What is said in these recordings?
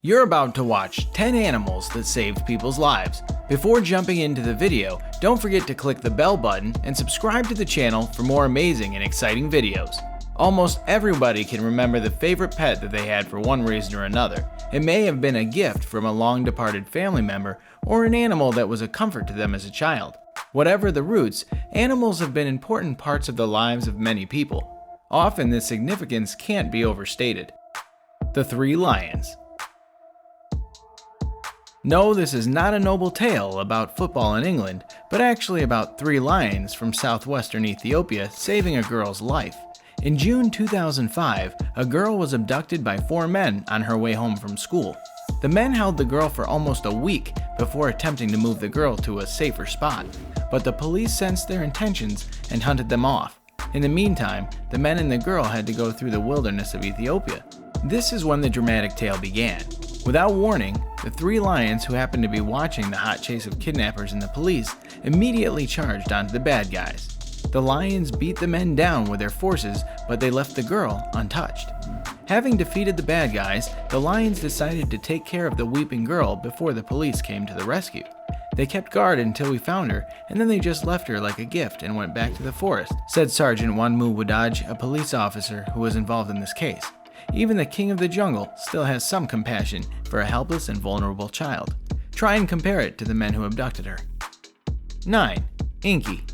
You're about to watch 10 animals that saved people's lives. Before jumping into the video, don't forget to click the bell button and subscribe to the channel for more amazing and exciting videos. Almost everybody can remember the favorite pet that they had for one reason or another. It may have been a gift from a long-departed family member or an animal that was a comfort to them as a child. Whatever the roots, animals have been important parts of the lives of many people. Often this significance can't be overstated. The Three Lions. No, this is not a noble tale about football in England, but actually about three lions from southwestern Ethiopia saving a girl's life. In June 2005, a girl was abducted by four men on her way home from school. The men held the girl for almost a week before attempting to move the girl to a safer spot, but the police sensed their intentions and hunted them off. In the meantime, the men and the girl had to go through the wilderness of Ethiopia. This is when the dramatic tale began. Without warning, the three lions who happened to be watching the hot chase of kidnappers and the police immediately charged onto the bad guys. The lions beat the men down with their forces, but they left the girl untouched. Having defeated the bad guys, the lions decided to take care of the weeping girl before the police came to the rescue. They kept guard until we found her, and then they just left her like a gift and went back to the forest, said Sergeant Wanmu Wadaj, a police officer who was involved in this case. Even the king of the jungle still has some compassion for a helpless and vulnerable child. Try and compare it to the men who abducted her. 9. Inky.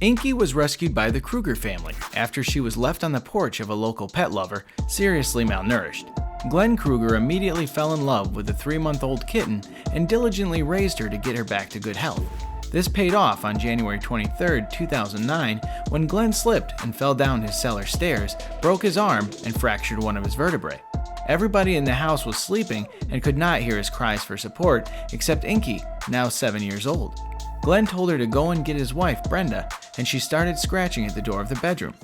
Inky was rescued by the Kruger family after she was left on the porch of a local pet lover, seriously malnourished. Glenn Kruger immediately fell in love with the 3-month-old kitten and diligently raised her to get her back to good health. This paid off on January 23, 2009, when Glenn slipped and fell down his cellar stairs, broke his arm, and fractured one of his vertebrae. Everybody in the house was sleeping and could not hear his cries for support, except Inky, now 7 years old. Glenn told her to go and get his wife, Brenda, and she started scratching at the door of the bedroom.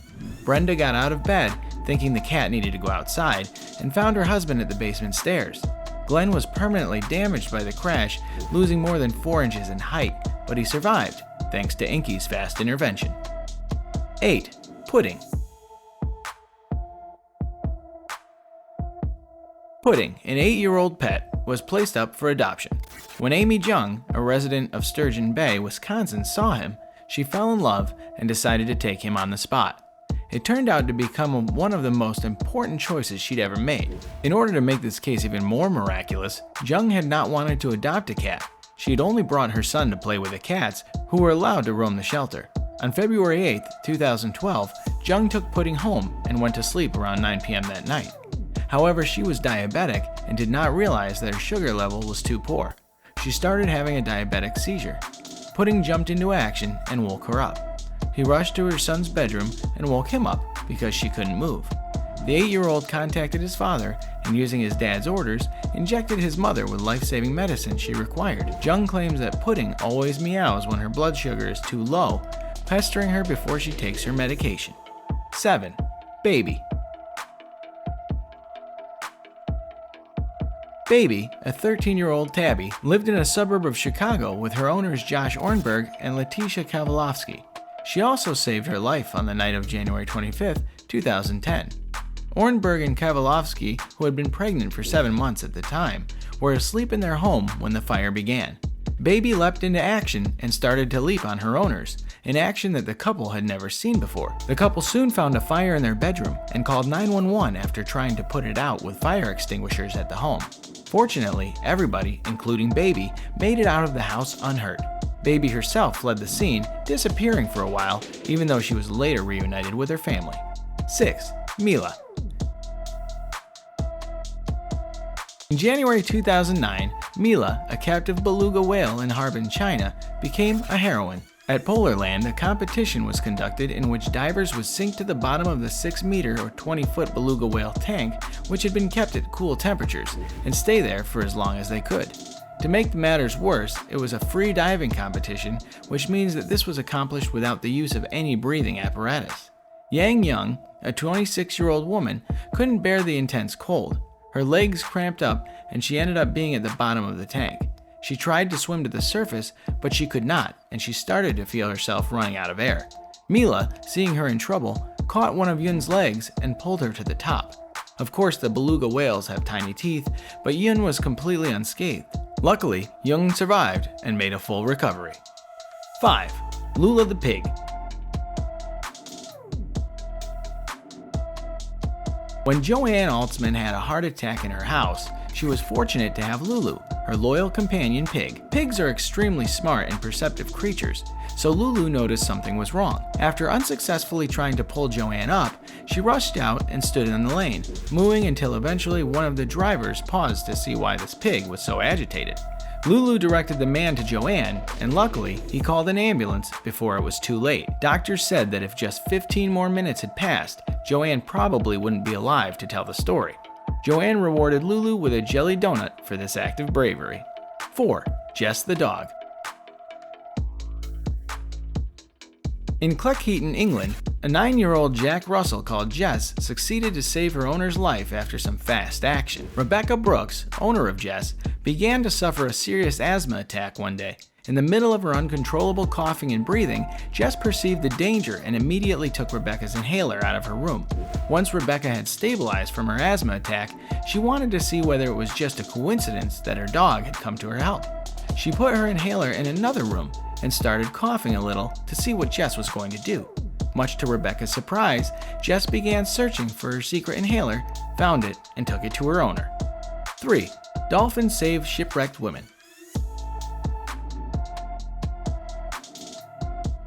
Brenda got out of bed, thinking the cat needed to go outside, and found her husband at the basement stairs. Glenn was permanently damaged by the crash, losing more than 4 inches in height, but he survived, thanks to Inky's fast intervention. 8. Pudding. Pudding, an 8-year-old pet, was placed up for adoption. When Amy Jung, a resident of Sturgeon Bay, Wisconsin, saw him, she fell in love and decided to take him on the spot. It turned out to become one of the most important choices she'd ever made. In order to make this case even more miraculous, Jung had not wanted to adopt a cat. She had only brought her son to play with the cats, who were allowed to roam the shelter. On February 8, 2012, Jung took Pudding home and went to sleep around 9 p.m. that night. However, she was diabetic and did not realize that her sugar level was too poor. She started having a diabetic seizure. Pudding jumped into action and woke her up. He rushed to her son's bedroom and woke him up because she couldn't move. The 8-year-old contacted his father and, using his dad's orders, injected his mother with life-saving medicine she required. Jung claims that Pudding always meows when her blood sugar is too low, pestering her before she takes her medication. 7. Baby. Baby, a 13-year-old tabby, lived in a suburb of Chicago with her owners Josh Ornberg and Letitia Kowalowski. She also saved her life on the night of January 25, 2010. Ornberg and Kowalowski, who had been pregnant for 7 months at the time, were asleep in their home when the fire began. Baby leapt into action and started to leap on her owners, an action that the couple had never seen before. The couple soon found a fire in their bedroom and called 911 after trying to put it out with fire extinguishers at the home. Fortunately, everybody, including Baby, made it out of the house unhurt. Baby herself fled the scene, disappearing for a while, even though she was later reunited with her family. 6. Mila. In January 2009, Mila, a captive beluga whale in Harbin, China, became a heroine. At Polarland, a competition was conducted in which divers would sink to the bottom of the 6-meter or 20-foot beluga whale tank, which had been kept at cool temperatures, and stay there for as long as they could. To make matters worse, it was a free diving competition, which means that this was accomplished without the use of any breathing apparatus. Yang Young, a 26-year-old woman, couldn't bear the intense cold. Her legs cramped up and she ended up being at the bottom of the tank. She tried to swim to the surface, but she could not, and she started to feel herself running out of air. Mila, seeing her in trouble, caught one of Yun's legs and pulled her to the top. Of course, the beluga whales have tiny teeth, but Yun was completely unscathed. Luckily, Yun survived and made a full recovery. 5. Lulu the pig. When Joanne Altsman had a heart attack in her house, she was fortunate to have Lulu, her loyal companion pig. Pigs are extremely smart and perceptive creatures, so Lulu noticed something was wrong. After unsuccessfully trying to pull Joanne up, she rushed out and stood in the lane, mooing until eventually one of the drivers paused to see why this pig was so agitated. Lulu directed the man to Joanne, and luckily, he called an ambulance before it was too late. Doctors said that if just 15 more minutes had passed, Joanne probably wouldn't be alive to tell the story. Joanne rewarded Lulu with a jelly donut for this act of bravery. 4. Jess the dog. In Cleckheaton, England, a 9-year-old Jack Russell called Jess succeeded to save her owner's life after some fast action. Rebecca Brooks, owner of Jess, began to suffer a serious asthma attack one day. In the middle of her uncontrollable coughing and breathing, Jess perceived the danger and immediately took Rebecca's inhaler out of her room. Once Rebecca had stabilized from her asthma attack, she wanted to see whether it was just a coincidence that her dog had come to her help. She put her inhaler in another room and started coughing a little to see what Jess was going to do. Much to Rebecca's surprise, Jess began searching for her secret inhaler, found it, and took it to her owner. 3. Dolphins save shipwrecked women.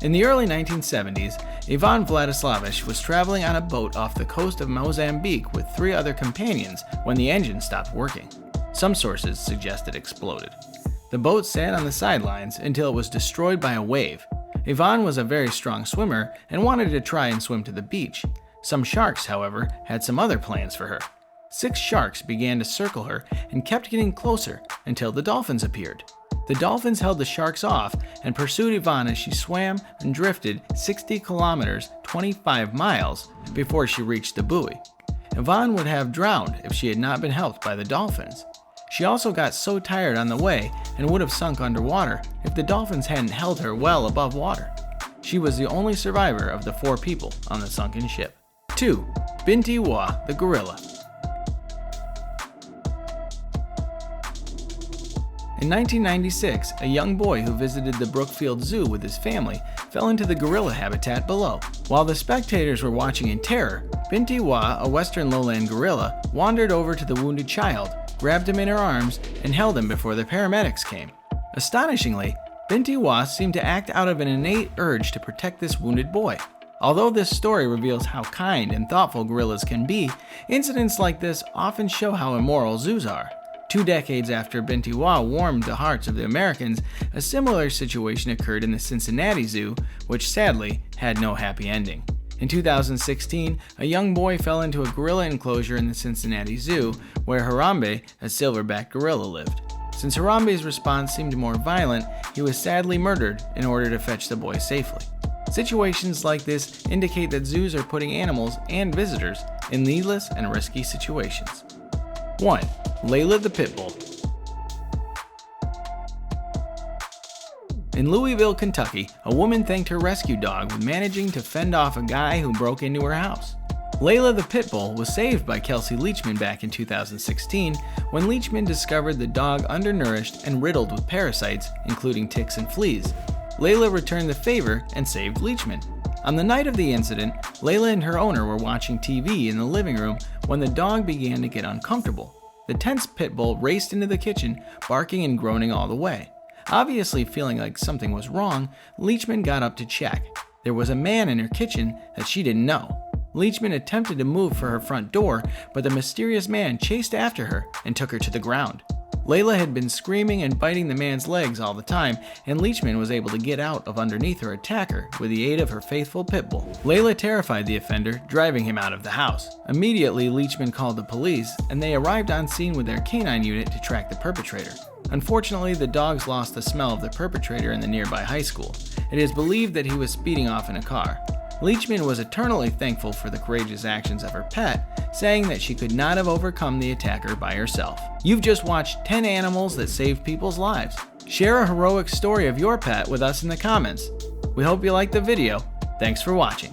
In the early 1970s, Ivan Vladislavich was traveling on a boat off the coast of Mozambique with 3 other companions when the engine stopped working. Some sources suggest it exploded. The boat sat on the sidelines until it was destroyed by a wave. Ivan was a very strong swimmer and wanted to try and swim to the beach. Some sharks, however, had some other plans for her. 6 sharks began to circle her and kept getting closer until the dolphins appeared. The dolphins held the sharks off and pursued Ivan as she swam and drifted 60 kilometers, 25 miles, before she reached the buoy. Ivan would have drowned if she had not been helped by the dolphins. She also got so tired on the way and would have sunk underwater if the dolphins hadn't held her well above water. She was the only survivor of the 4 people on the sunken ship. 2. Binti Wa the gorilla. In 1996, a young boy who visited the Brookfield Zoo with his family fell into the gorilla habitat below. While the spectators were watching in terror, Binti Wa, a western lowland gorilla, wandered over to the wounded child, grabbed him in her arms, and held him before the paramedics came. Astonishingly, Binti Wa seemed to act out of an innate urge to protect this wounded boy. Although this story reveals how kind and thoughtful gorillas can be, incidents like this often show how immoral zoos are. 2 decades after Binti Wa warmed the hearts of the Americans, a similar situation occurred in the Cincinnati Zoo, which sadly had no happy ending. In 2016, a young boy fell into a gorilla enclosure in the Cincinnati Zoo, where Harambe, a silverback gorilla, lived. Since Harambe's response seemed more violent, he was sadly murdered in order to fetch the boy safely. Situations like this indicate that zoos are putting animals and visitors in needless and risky situations. 1. Layla the pitbull. In Louisville, Kentucky, a woman thanked her rescue dog with managing to fend off a guy who broke into her house. Layla the pitbull was saved by Kelsey Leachman back in 2016 when Leachman discovered the dog undernourished and riddled with parasites, including ticks and fleas. Layla returned the favor and saved Leachman. On the night of the incident, Layla and her owner were watching TV in the living room when the dog began to get uncomfortable. The tense pit bull raced into the kitchen, barking and groaning all the way. Obviously feeling like something was wrong, Leachman got up to check. There was a man in her kitchen that she didn't know. Leachman attempted to move for her front door, but the mysterious man chased after her and took her to the ground. Layla had been screaming and biting the man's legs all the time, and Leachman was able to get out of underneath her attacker with the aid of her faithful pit bull. Layla terrified the offender, driving him out of the house. Immediately, Leachman called the police, and they arrived on scene with their canine unit to track the perpetrator. Unfortunately, the dogs lost the smell of the perpetrator in the nearby high school. It is believed that he was speeding off in a car. Leachman was eternally thankful for the courageous actions of her pet, saying that she could not have overcome the attacker by herself. You've just watched 10 animals that saved people's lives. Share a heroic story of your pet with us in the comments. We hope you liked the video. Thanks for watching.